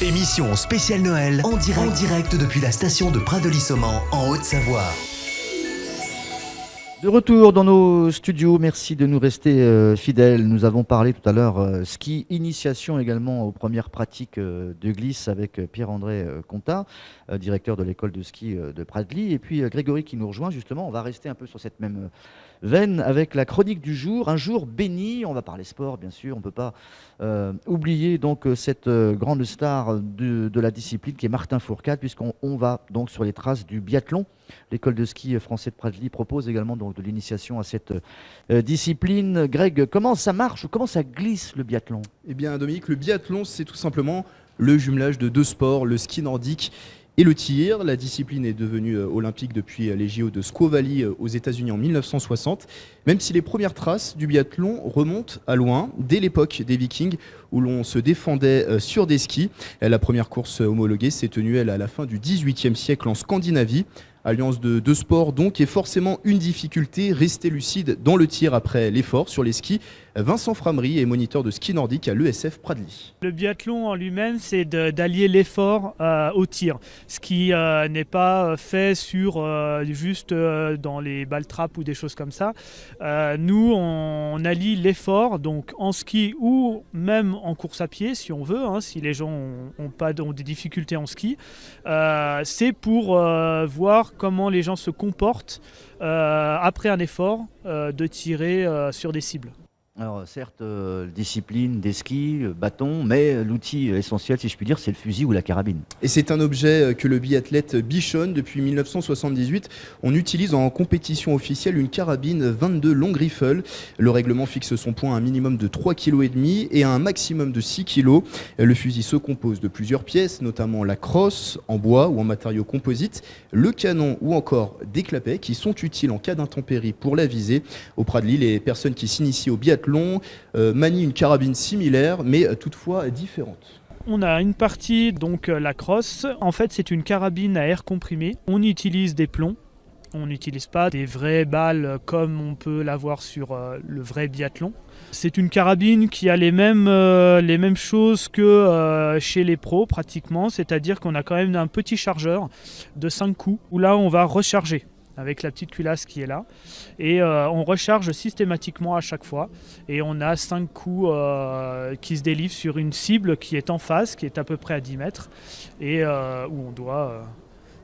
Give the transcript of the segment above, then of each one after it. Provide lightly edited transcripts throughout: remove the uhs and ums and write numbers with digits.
Émission spéciale Noël en direct depuis la station de Pradely-Saumand en Haute-Savoie. De retour dans nos studios, merci de nous rester fidèles. Nous avons parlé tout à l'heure ski, initiation également aux premières pratiques de glisse avec Pierre-André Contat, directeur de l'école de ski de Pradely. Et puis Grégory qui nous rejoint justement. On va rester un peu sur cette même veine avec la chronique du jour. Un jour béni, on va parler sport bien sûr, on ne peut pas oublier donc cette grande star de la discipline qui est Martin Fourcade, puisqu'on va donc sur les traces du biathlon. L'école de ski français de Pradely propose également donc de l'initiation à cette discipline. Greg, comment ça marche ou comment ça glisse le biathlon ? Eh bien Dominique, le biathlon c'est tout simplement le jumelage de deux sports, le ski nordique et le tir. La discipline est devenue olympique depuis les JO de Squaw Valley aux États-Unis en 1960, même si les premières traces du biathlon remontent à loin, dès l'époque des Vikings, où l'on se défendait sur des skis. La première course homologuée s'est tenue elle, à la fin du XVIIIe siècle en Scandinavie. Alliance de deux sports donc, et forcément une difficulté, rester lucide dans le tir après l'effort sur les skis. Vincent Framery est moniteur de ski nordique à l'ESF Pradely. Le biathlon en lui-même, c'est d'allier l'effort au tir, ce qui n'est pas fait sur juste dans les ball traps ou des choses comme ça. Nous, on allie l'effort donc en ski ou même en course à pied si on veut, si les gens ont des difficultés en ski. C'est pour voir comment les gens se comportent après un effort de tirer sur des cibles. Alors certes, discipline, des skis, bâton, mais l'outil essentiel, si je puis dire, c'est le fusil ou la carabine. Et c'est un objet que le biathlète bichonne depuis 1978. On utilise en compétition officielle une carabine 22 long rifle. Le règlement fixe son poids à un minimum de 3,5 kg et à un maximum de 6 kg. Le fusil se compose de plusieurs pièces, notamment la crosse en bois ou en matériaux composites, le canon ou encore des clapets qui sont utiles en cas d'intempérie pour la visée. Au Pradely, les personnes qui s'initient au biathlon manie une carabine similaire mais toutefois différente. On a une partie, donc la crosse. En fait, c'est une carabine à air comprimé. On utilise des plombs. On n'utilise pas des vraies balles comme on peut l'avoir sur le vrai biathlon. C'est une carabine qui a les mêmes choses que chez les pros pratiquement, c'est-à-dire qu'on a quand même un petit chargeur de 5 coups où là on va recharger avec la petite culasse qui est là. Et on recharge systématiquement à chaque fois. Et on a 5 coups qui se délivrent sur une cible qui est en face, qui est à peu près à 10 mètres, et où on doit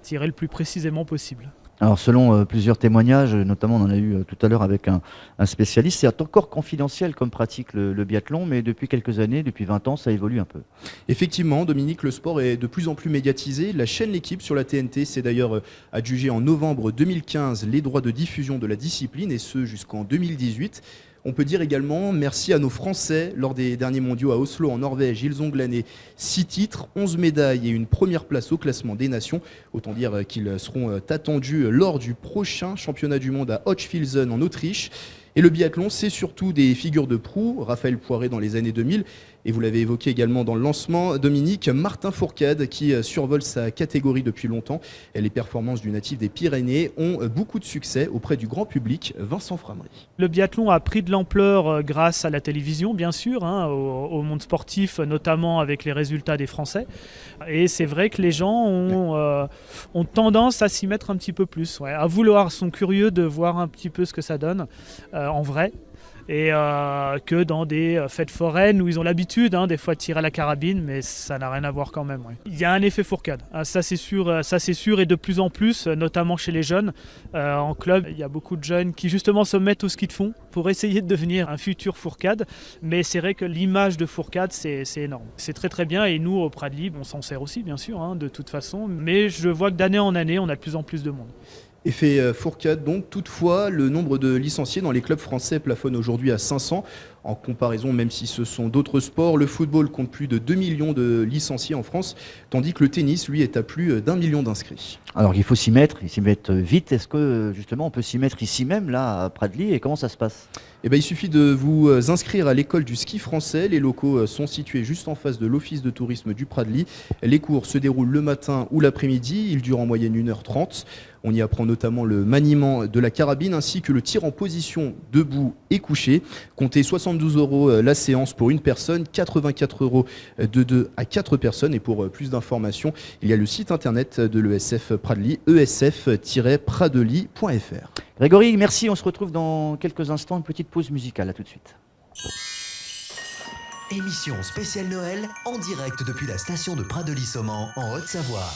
tirer le plus précisément possible. Alors selon plusieurs témoignages, notamment on en a eu tout à l'heure avec un spécialiste, c'est encore confidentiel comme pratique le biathlon, mais depuis quelques années, depuis 20 ans, ça évolue un peu. Effectivement, Dominique, le sport est de plus en plus médiatisé. La chaîne L'Équipe sur la TNT s'est d'ailleurs adjugée en novembre 2015 les droits de diffusion de la discipline, et ce jusqu'en 2018. On peut dire également merci à nos Français. Lors des derniers mondiaux à Oslo en Norvège, ils ont glané 6 titres, 11 médailles et une première place au classement des nations. Autant dire qu'ils seront attendus lors du prochain championnat du monde à Hochfilzen en Autriche. Et le biathlon, c'est surtout des figures de proue. Raphaël Poiré dans les années 2000. Et vous l'avez évoqué également dans le lancement, Dominique, Martin Fourcade qui survole sa catégorie depuis longtemps. Et les performances du natif des Pyrénées ont beaucoup de succès auprès du grand public. Vincent Framery. Le biathlon a pris de l'ampleur grâce à la télévision, bien sûr, au monde sportif, notamment avec les résultats des Français. Et c'est vrai que les gens ont tendance à s'y mettre un petit peu plus, à vouloir, sont curieux de voir un petit peu ce que ça donne en vrai. Et que dans des fêtes foraines où ils ont l'habitude des fois de tirer à la carabine, mais ça n'a rien à voir quand même. Il y a un effet Fourcade, ça c'est sûr, et de plus en plus, notamment chez les jeunes. En club, il y a beaucoup de jeunes qui justement se mettent au ski de fond pour essayer de devenir un futur Fourcade, mais c'est vrai que l'image de Fourcade c'est énorme. C'est très très bien, et nous au Pradely, on s'en sert aussi bien sûr, de toute façon, mais je vois que d'année en année, on a de plus en plus de monde. Effet Fourcade donc. Toutefois, le nombre de licenciés dans les clubs français plafonne aujourd'hui à 500. En comparaison, même si ce sont d'autres sports, le football compte plus de 2 millions de licenciés en France, tandis que le tennis, lui, est à plus d'1 million d'inscrits. Alors il faut s'y mettre vite. Est-ce que justement on peut s'y mettre ici même, là, à Pradely, et comment ça se passe ? Il suffit de vous inscrire à l'école du ski français. Les locaux sont situés juste en face de l'office de tourisme du Pradely. Les cours se déroulent le matin ou l'après-midi. Ils durent en moyenne 1h30. On y apprend notamment le maniement de la carabine ainsi que le tir en position debout et couché. Comptez 70 72 € la séance pour une personne, 84 € de 2 à 4 personnes. Et pour plus d'informations, il y a le site internet de l'ESF Pradely, esf-pradely.fr. Grégory, merci. On se retrouve dans quelques instants. Une petite pause musicale. À tout de suite. Émission spéciale Noël en direct depuis la station de Pradely-Saumand en Haute-Savoie.